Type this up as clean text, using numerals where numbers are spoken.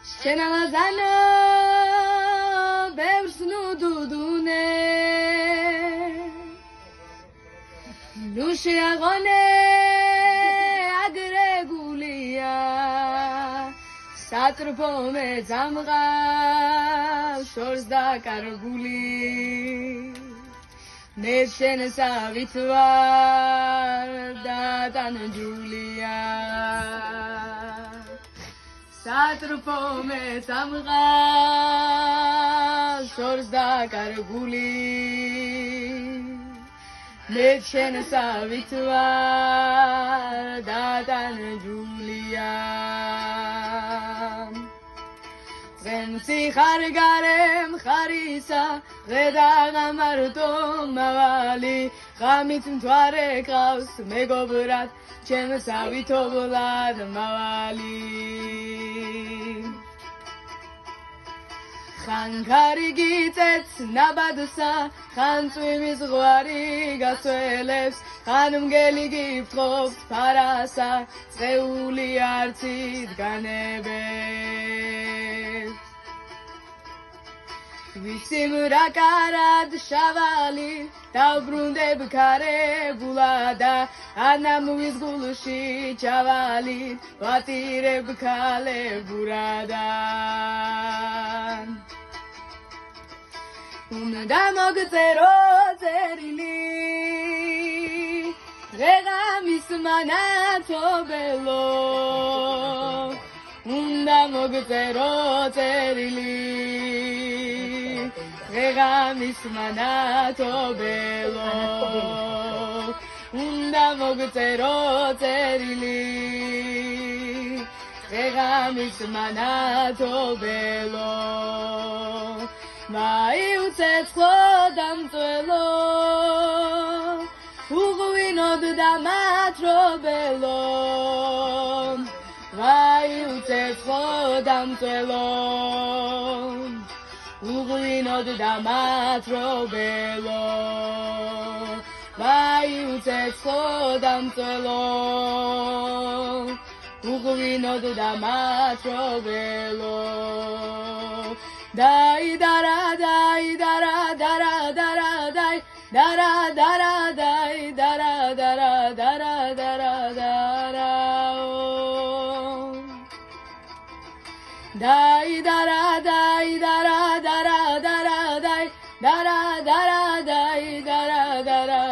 შენალაზანო ბევრს ნუდუდუნე ნუ შეაღონე აგრეგულია სატრფო მე ძამღავ შორს დაკარგული მე შენსავით ვარ დატანჯულია სატრფო მე ძამღავ შორს დაკარგული მე შენსავით ვარ დატანჯულია Sihar garem kharisa Redaga marto mavali Khamit mtware kaus megobrat Chem savito bolad mavali Khankari gitets nabadusa Khantsvimis gwari gasvelebs Khanum geli giftkobs parasa Tseuli artsit ganebes Visim rakarad shavali Tavbrundeb kare bulada Anam vizgulushi chavali Vatireb kale buradan Unda mogzero zerili Rega mismanato bello Unda mogzero zerili Rega mismanato bello Unda mogzero zerili Rega mismanato bello Vai utzets khodam tuelo Uguinod da matro bello Vai utzets khodam tuelo Uguinod da matro bello Vai utzets khodam tuelo Uguinod da matro bello Dai dara dai dara dara dara dai dara dara dai dara dara dara dara dara oh Dai dara dai dara dara dara dai dara dara dai dara dara